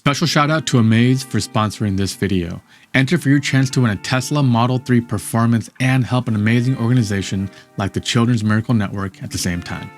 Special shout out to Amaze for sponsoring this video. Enter for your chance to win a Tesla Model 3 Performance and help an amazing organization like the Children's Miracle Network at the same time.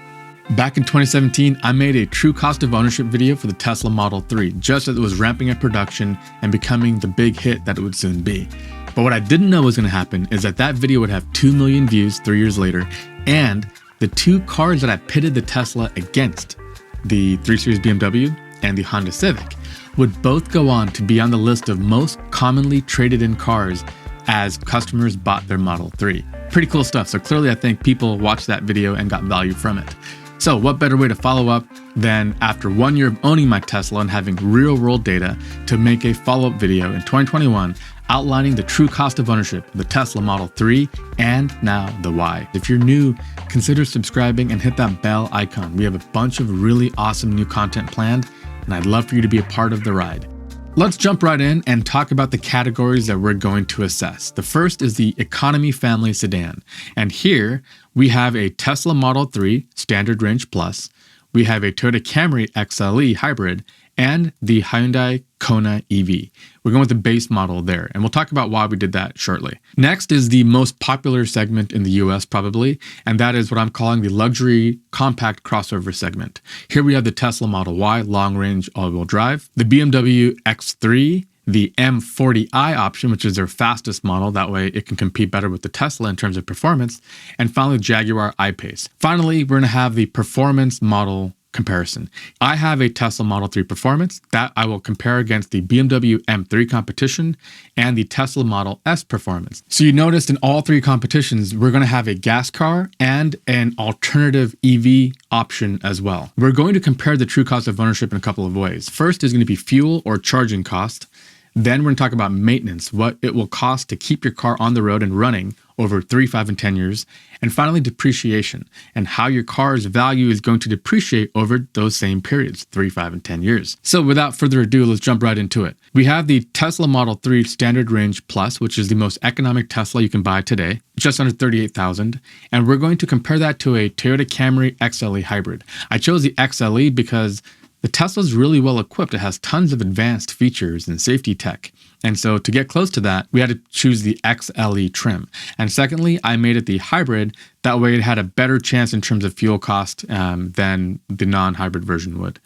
Back in 2017, I made a true cost of ownership video for the Tesla Model 3, just as it was ramping up production and becoming the big hit that it would soon be. But what I didn't know was going to happen is that video would have 2 million views 3 years later, and the two cars that I pitted the Tesla against, the 3 Series BMW and the Honda Civic, would both go on to be on the list of most commonly traded in cars as customers bought their Model 3. Pretty cool stuff. So clearly I think people watched that video and got value from it. So what better way to follow up than after 1 year of owning my Tesla and having real world data to make a follow-up video in 2021 outlining the true cost of ownership of the Tesla Model 3 and now the why. If you're new, consider subscribing and hit that bell icon. We have a bunch of really awesome new content planned, and I'd love for you to be a part of the ride. Let's jump right in and talk about the categories that we're going to assess. The first is the economy family sedan. And here we have a Tesla Model 3 Standard Range Plus, we have a Toyota Camry XLE Hybrid, and the Hyundai Kona EV. We're going with the base model there, and we'll talk about why we did that shortly. Next is the most popular segment in the US probably, and that is what I'm calling the luxury compact crossover segment. Here we have the Tesla Model Y long range all-wheel drive, the BMW X3, the M40i option, which is their fastest model, that way it can compete better with the Tesla in terms of performance, and finally Jaguar I-Pace. Finally, we're gonna have the performance model comparison. I have a Tesla Model 3 Performance that I will compare against the BMW M3 competition and the Tesla Model S Performance. So you noticed in all three competitions, we're going to have a gas car and an alternative EV option as well. We're going to compare the true cost of ownership in a couple of ways. First is going to be fuel or charging cost. Then we're going to talk about maintenance, what it will cost to keep your car on the road and running over 3, 5, and 10 years. And finally, depreciation and how your car's value is going to depreciate over those same periods, 3, 5, and 10 years. So without further ado, let's jump right into it. We have the Tesla Model 3 Standard Range Plus, which is the most economic Tesla you can buy today, just under $38,000. And we're going to compare that to a Toyota Camry XLE Hybrid. I chose the XLE because the Tesla is really well equipped. It has tons of advanced features and safety tech. And so to get close to that, we had to choose the XLE trim. And secondly, I made it the hybrid. That way it had a better chance in terms of fuel cost than the non-hybrid version would.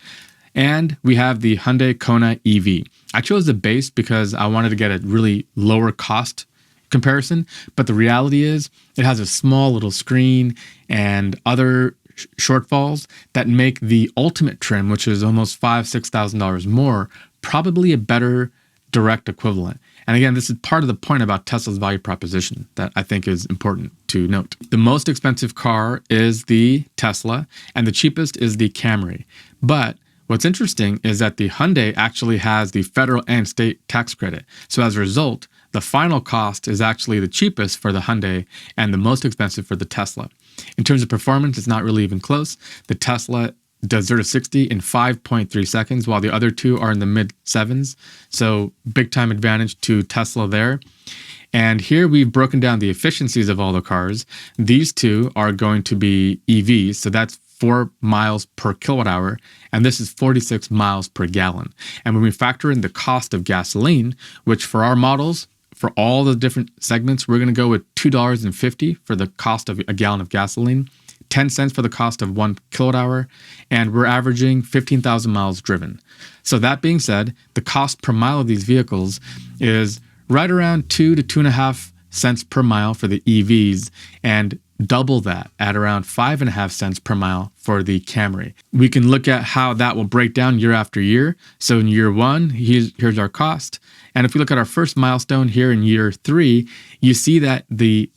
And we have the Hyundai Kona EV. I chose the base because I wanted to get a really lower cost comparison. But the reality is it has a small little screen and other shortfalls that make the ultimate trim, which is almost $5,000–$6,000 more, probably a better direct equivalent. And again, this is part of the point about Tesla's value proposition that I think is important to note. The most expensive car is the Tesla, and the cheapest is the Camry. But what's interesting is that the Hyundai actually has the federal and state tax credit. So as a result, the final cost is actually the cheapest for the Hyundai and the most expensive for the Tesla. In terms of performance, it's not really even close. The Tesla does 0 to 60 in 5.3 seconds, while the other two are in the mid 7s. So big time advantage to Tesla there. And here we've broken down the efficiencies of all the cars. These two are going to be EVs, so that's 4 miles per kilowatt hour, and this is 46 miles per gallon. And when we factor in the cost of gasoline, which for our models, for all the different segments, we're going to go with $2.50 for the cost of a gallon of gasoline, 10 cents for the cost of 1 kilowatt hour, and we're averaging 15,000 miles driven. So that being said, the cost per mile of these vehicles is right around 2 to 2.5 cents per mile for the EVs, and double that at around 5.5 cents per mile for the Camry. We can look at how that will break down year after year. So in year 1, here's our cost. And if we look at our first milestone here in year 3, you see that the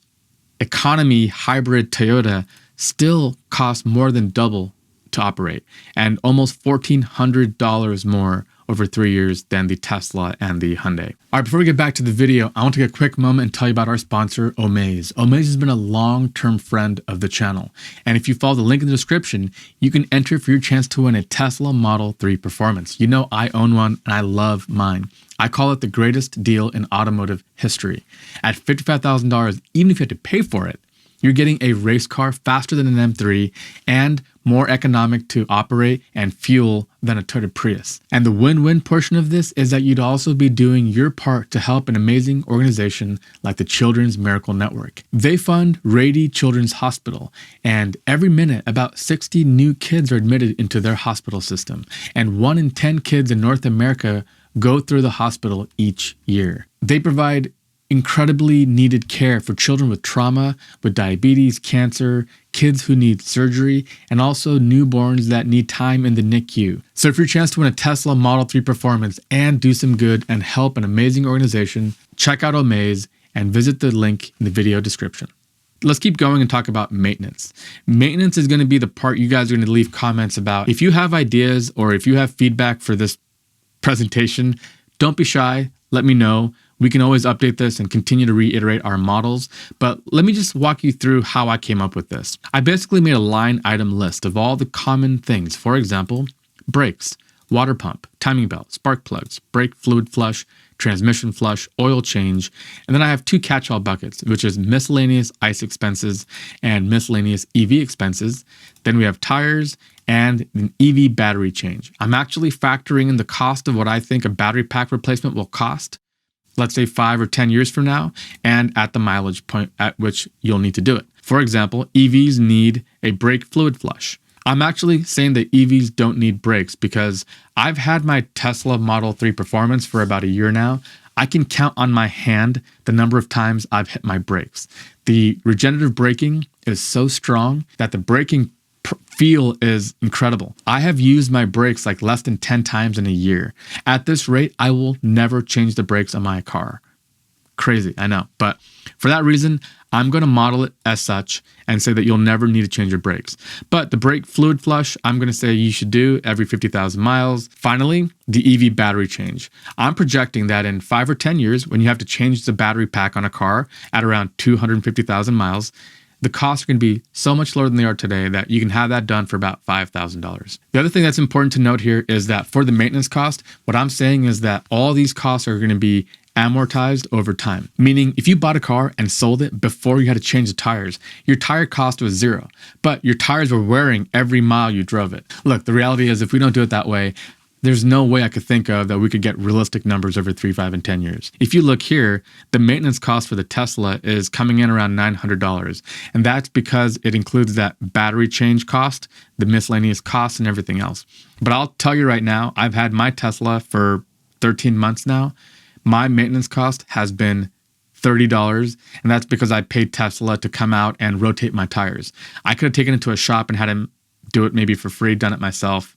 economy hybrid Toyota still costs more than double to operate and almost $1,400 more over 3 years than the Tesla and the Hyundai. All right, before we get back to the video, I want to take a quick moment and tell you about our sponsor, Amaze. Amaze has been a long-term friend of the channel. And if you follow the link in the description, you can enter for your chance to win a Tesla Model 3 Performance. You know I own one and I love mine. I call it the greatest deal in automotive history. At $55,000, even if you had to pay for it, You're getting a race car faster than an M3 and more economic to operate and fuel than a Toyota Prius. And the win-win portion of this is that you'd also be doing your part to help an amazing organization like the Children's Miracle Network. They fund Rady Children's Hospital, and every minute about 60 new kids are admitted into their hospital system, and 1 in 10 kids in North America go through the hospital each year. They provide incredibly needed care for children with trauma, with diabetes, cancer, kids who need surgery, and also newborns that need time in the NICU. So for your chance to win a Tesla Model 3 Performance and do some good and help an amazing organization, check out Omaze and visit the link in the video description. Let's keep going and talk about maintenance. Maintenance is going to be the part you guys are going to leave comments about. If you have ideas or if you have feedback for this presentation, don't be shy. Let me know. We can always update this and continue to reiterate our models, but let me just walk you through how I came up with this. I basically made a line item list of all the common things. For example, brakes, water pump, timing belt, spark plugs, brake fluid flush, transmission flush, oil change, and then I have 2 catch-all buckets, which is miscellaneous ICE expenses and miscellaneous EV expenses. Then we have tires and an EV battery change. I'm actually factoring in the cost of what I think a battery pack replacement will cost, let's say 5 or 10 years from now, and at the mileage point at which you'll need to do it. For example, EVs need a brake fluid flush. I'm actually saying that EVs don't need brakes because I've had my Tesla Model 3 Performance for about a year now. I can count on my hand the number of times I've hit my brakes. The regenerative braking is so strong that the braking feel is incredible. I have used my brakes like less than 10 times in a year. At this rate, I will never change the brakes on my car. Crazy, I know. But for that reason, I'm going to model it as such and say that you'll never need to change your brakes. But the brake fluid flush, I'm going to say you should do every 50,000 miles. Finally, the EV battery change. I'm projecting that in 5 or 10 years, when you have to change the battery pack on a car at around 250,000 miles, the costs are going to be so much lower than they are today that you can have that done for about $5,000. The other thing that's important to note here is that for the maintenance cost, what I'm saying is that all these costs are going to be amortized over time. Meaning if you bought a car and sold it before you had to change the tires, your tire cost was 0, but your tires were wearing every mile you drove it. Look, the reality is if we don't do it that way, there's no way I could think of that we could get realistic numbers over 3, 5, and 10 years. If you look here, the maintenance cost for the Tesla is coming in around $900. And that's because it includes that battery change cost, the miscellaneous costs, and everything else. But I'll tell you right now, I've had my Tesla for 13 months now. My maintenance cost has been $30, and that's because I paid Tesla to come out and rotate my tires. I could have taken it to a shop and had him do it maybe for free, done it myself,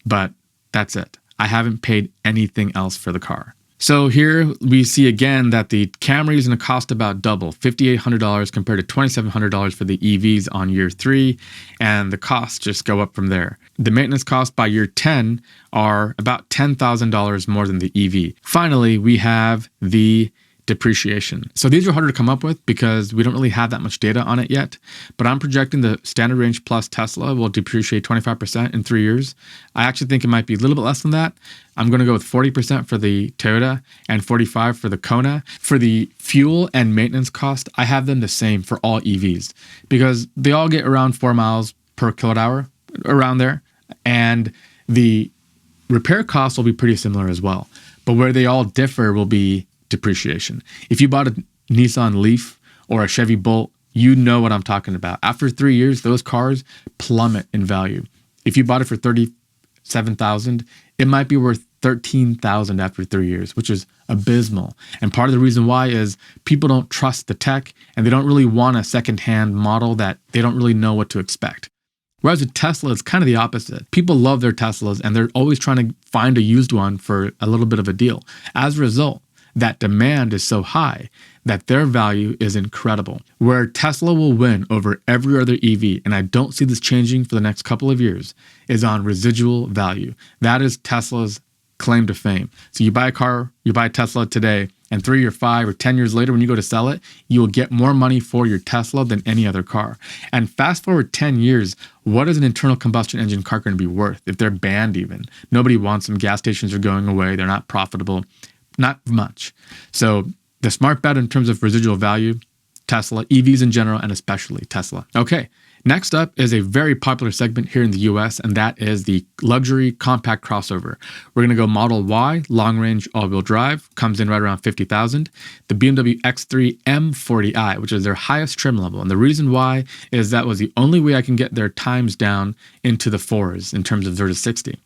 but that's it. I haven't paid anything else for the car. So here we see again that the Camry is going to cost about double, $5,800 compared to $2,700 for the EVs on year 3, and the costs just go up from there. The maintenance costs by year 10 are about $10,000 more than the EV. Finally, we have the depreciation. So these are harder to come up with because we don't really have that much data on it yet, but I'm projecting the Standard Range Plus Tesla will depreciate 25% in 3 years. I actually think it might be a little bit less than that. I'm going to go with 40% for the Toyota and 45% for the Kona. For the fuel and maintenance cost, I have them the same for all EVs because they all get around 4 miles per kilowatt hour, around there, and the repair costs will be pretty similar as well. But where they all differ will be depreciation. If you bought a Nissan Leaf or a Chevy Bolt, you know what I'm talking about. After 3 years, those cars plummet in value. If you bought it for $37,000, it might be worth $13,000 after 3 years, which is abysmal. And part of the reason why is people don't trust the tech and they don't really want a secondhand model that they don't really know what to expect. Whereas with Tesla, it's kind of the opposite. People love their Teslas and they're always trying to find a used one for a little bit of a deal. As a result, that demand is so high that their value is incredible. Where Tesla will win over every other EV, and I don't see this changing for the next couple of years, is on residual value. That is Tesla's claim to fame. So you buy a car, you buy a Tesla today, and 3 or 5 or 10 years later when you go to sell it, you will get more money for your Tesla than any other car. And fast forward 10 years, what is an internal combustion engine car going to be worth if they're banned even? Nobody wants them. Gas stations are going away. They're not profitable. Not much. So the smart bet in terms of residual value, Tesla, EVs in general, and especially Tesla. Okay, next up is a very popular segment here in the US, and that is the luxury compact crossover. We're gonna go Model Y, long range all-wheel drive, comes in right around $50,000. The BMW X3 M40i, which is their highest trim level. And the reason why is that was the only way I can get their times down into the fours in terms of 0 to 60.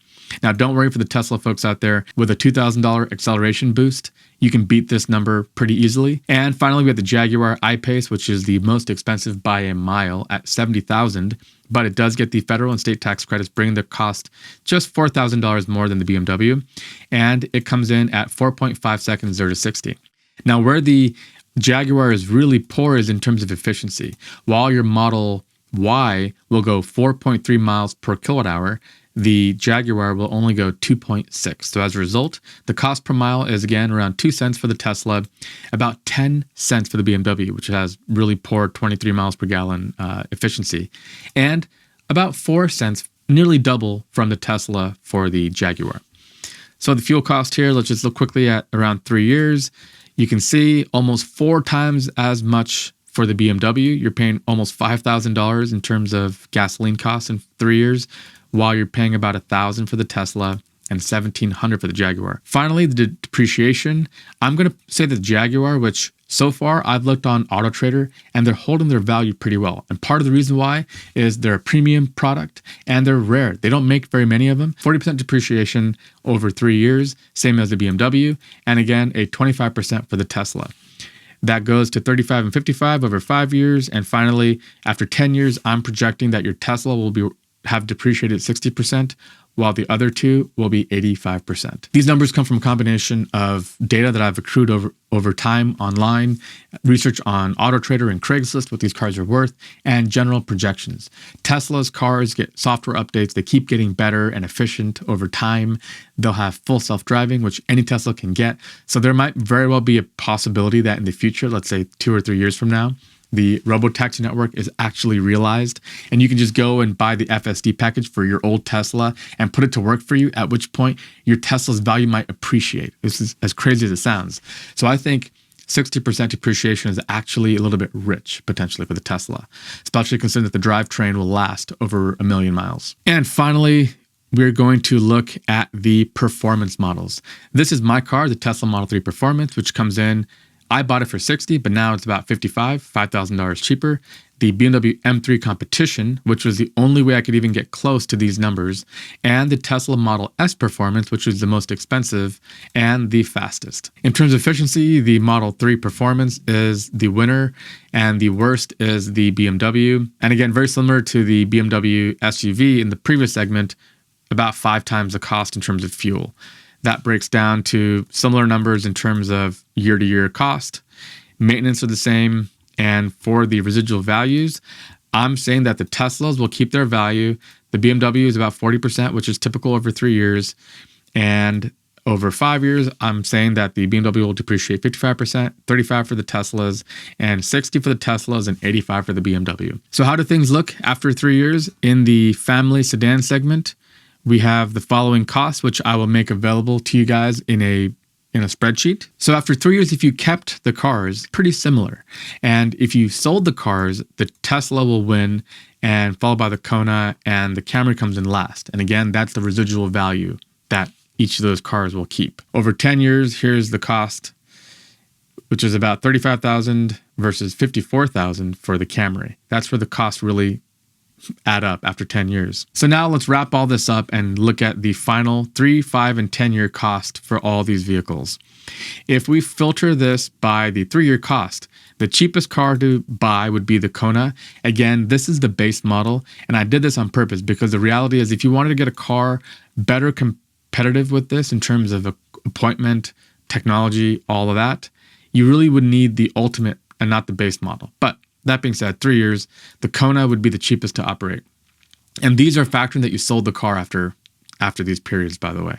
Now, don't worry for the Tesla folks out there. With a $2,000 acceleration boost, you can beat this number pretty easily. And finally, we have the Jaguar I-Pace, which is the most expensive by a mile at $70,000, but it does get the federal and state tax credits, bringing the cost just $4,000 more than the BMW. And it comes in at 4.5 seconds, 0 to 60. Now, where the Jaguar is really poor is in terms of efficiency. While your Model Y will go 4.3 miles per kilowatt hour, the Jaguar will only go 2.6. So as a result, the cost per mile is again around 2 cents for the Tesla, about 10 cents for the BMW, which has really poor 23 miles per gallon efficiency, and about 4 cents, nearly double from the Tesla for the Jaguar. So the fuel cost here, let's just look quickly at around 3 years. You can see almost 4 times as much for the BMW. You're paying almost $5,000 in terms of gasoline costs in 3 years, while you're paying about $1,000 for the Tesla and $1,700 for the Jaguar. Finally, the depreciation. I'm going to say the Jaguar, which so far I've looked on AutoTrader, and they're holding their value pretty well. And part of the reason why is they're a premium product and they're rare. They don't make very many of them. 40% depreciation over 3 years, same as the BMW. And again, a 25% for the Tesla. That goes to 35 and 55 over 5 years. And finally, after 10 years, I'm projecting that your Tesla will have depreciated 60%, while the other two will be 85%. These numbers come from a combination of data that I've accrued over time online, research on AutoTrader and Craigslist, what these cars are worth, and general projections. Tesla's cars get software updates. They keep getting better and efficient over time. They'll have full self-driving, which any Tesla can get. So there might very well be a possibility that in the future, let's say 2 or 3 years from now, the robotaxi network is actually realized, and you can just go and buy the FSD package for your old Tesla and put it to work for you, at which point your Tesla's value might appreciate. This is as crazy as it sounds. So I think 60% depreciation is actually a little bit rich, potentially, for the Tesla, especially considering that the drivetrain will last over 1 million miles. And finally, we're going to look at the performance models. This is my car, the Tesla Model 3 Performance, which comes in, I bought it for $60, but now it's about $5,000 cheaper. The BMW M3 Competition, which was the only way I could even get close to these numbers, and the Tesla Model S Performance, which was the most expensive and the fastest. In terms of efficiency, the Model 3 Performance is the winner, and the worst is the BMW. And again, very similar to the BMW SUV in the previous segment, about 5 times the cost in terms of fuel. That breaks down to similar numbers in terms of year-to-year cost. Maintenance are the same. And for the residual values, I'm saying that the Teslas will keep their value. The BMW is about 40%, which is typical over 3 years. And over 5 years, I'm saying that the BMW will depreciate 55%, 35% for the Teslas, and 60% for the Teslas, and 85% for the BMW. So how do things look after 3 years? In the family sedan segment, we have the following costs, which I will make available to you guys in a spreadsheet. So after 3 years, if you kept the cars, pretty similar. And if you sold the cars, the Tesla will win, and followed by the Kona, and the Camry comes in last. And again, that's the residual value that each of those cars will keep. Over 10 years, here's the cost, which is about $35,000 versus $54,000 for the Camry. That's where the cost really add up after 10 years. So now let's wrap all this up and look at the final 3, 5, and 10-year cost for all these vehicles. If we filter this by the 3-year cost, the cheapest car to buy would be the Kona. Again, this is the base model, and I did this on purpose because the reality is if you wanted to get a car better competitive with this in terms of appointment, technology, all of that, you really would need the ultimate and not the base model. But that being said, 3 years, the Kona would be the cheapest to operate. And these are factoring that you sold the car after these periods, by the way.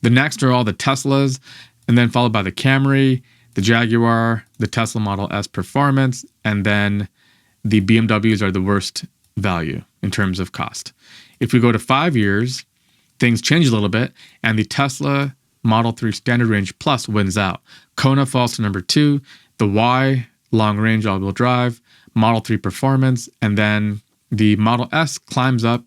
The next are all the Teslas, and then followed by the Camry, the Jaguar, the Tesla Model S Performance, and then the BMWs are the worst value in terms of cost. If we go to 5 years, things change a little bit, and the Tesla Model 3 Standard Range Plus wins out. Kona falls to number 2, the Y long range all-wheel drive, Model 3 performance, and then the Model S climbs up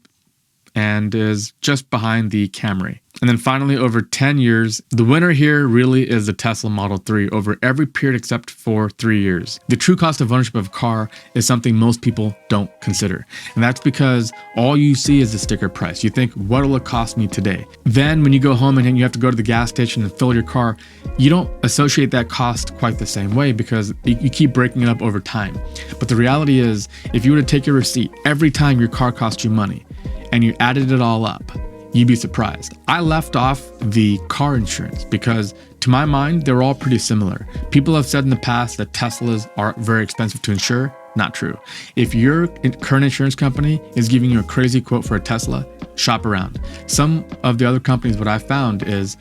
and is just behind the Camry. And then finally, over 10 years, the winner here really is the Tesla Model 3 over every period except for 3 years. The true cost of ownership of a car is something most people don't consider. And that's because all you see is the sticker price. You think, what will it cost me today? Then when you go home and you have to go to the gas station and fill your car, you don't associate that cost quite the same way because you keep breaking it up over time. But the reality is, if you were to take your receipt every time your car cost you money and you added it all up, you'd be surprised. I left off the car insurance because to my mind, they're all pretty similar. People have said in the past that Teslas are very expensive to insure. Not true. If your current insurance company is giving you a crazy quote for a Tesla, shop around. Some of the other companies, what I found is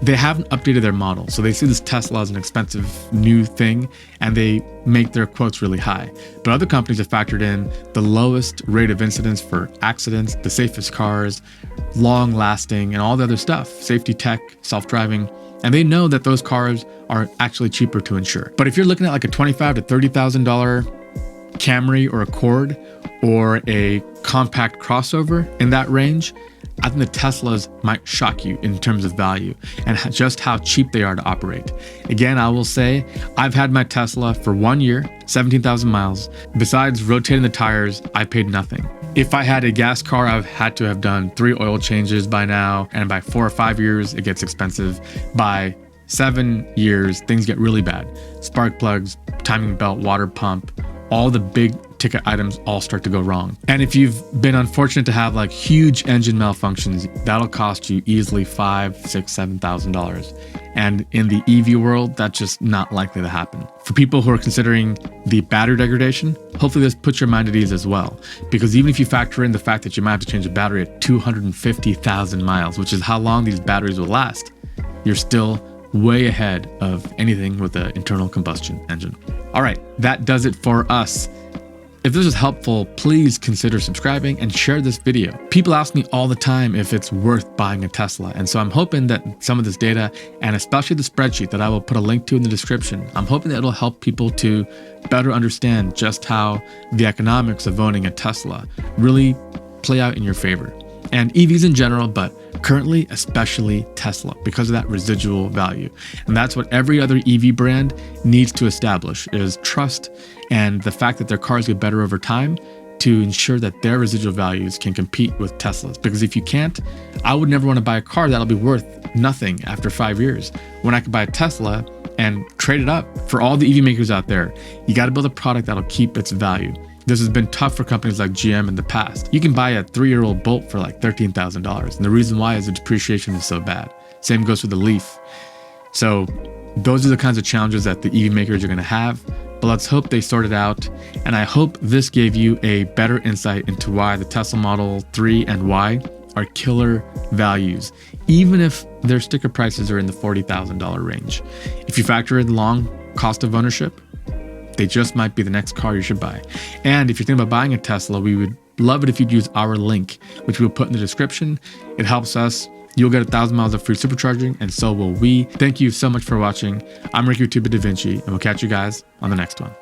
they haven't updated their model. So they see this Tesla as an expensive new thing and they make their quotes really high. But other companies have factored in the lowest rate of incidents for accidents, the safest cars, long lasting, and all the other stuff, safety tech, self-driving. And they know that those cars are actually cheaper to insure. But if you're looking at like a $25,000 to $30,000 Camry or Accord or a compact crossover in that range, I think the Teslas might shock you in terms of value and just how cheap they are to operate. Again, I will say I've had my Tesla for 1 year, 17,000 miles. Besides rotating the tires, I paid nothing. If I had a gas car, I've had to have done 3 oil changes by now, and by 4 or 5 years, it gets expensive. By 7 years, things get really bad. Spark plugs, timing belt, water pump, all the big ticket items all start to go wrong. And if you've been unfortunate to have like huge engine malfunctions, that'll cost you easily $5,000, $6,000, $7,000. And in the EV world, that's just not likely to happen. For people who are considering the battery degradation, hopefully this puts your mind at ease as well. Because even if you factor in the fact that you might have to change a battery at 250,000 miles, which is how long these batteries will last, you're still way ahead of anything with an internal combustion engine. All right, that does it for us. If this was helpful, please consider subscribing and share this video. People ask me all the time if it's worth buying a Tesla. And so I'm hoping that some of this data, and especially the spreadsheet that I will put a link to in the description, I'm hoping that it'll help people to better understand just how the economics of owning a Tesla really play out in your favor. And EVs in general, but currently, especially Tesla, because of that residual value. And that's what every other EV brand needs to establish, is trust and the fact that their cars get better over time to ensure that their residual values can compete with Teslas. Because if you can't, I would never want to buy a car that'll be worth nothing after 5 years. When I could buy a Tesla and trade it up. For all the EV makers out there, you got to build a product that'll keep its value. This has been tough for companies like GM in the past. You can buy a 3-year-old Bolt for like $13,000. And the reason why is the depreciation is so bad. Same goes for the Leaf. So those are the kinds of challenges that the EV makers are going to have. But let's hope they sort it out. And I hope this gave you a better insight into why the Tesla Model 3 and Y are killer values, even if their sticker prices are in the $40,000 range. If you factor in long cost of ownership, they just might be the next car you should buy. And if you're thinking about buying a Tesla, we would love it if you'd use our link, which we'll put in the description. It helps us. You'll get 1,000 miles of free supercharging, and so will we. Thank you so much for watching. I'm Ricky with Da Vinci, and we'll catch you guys on the next one.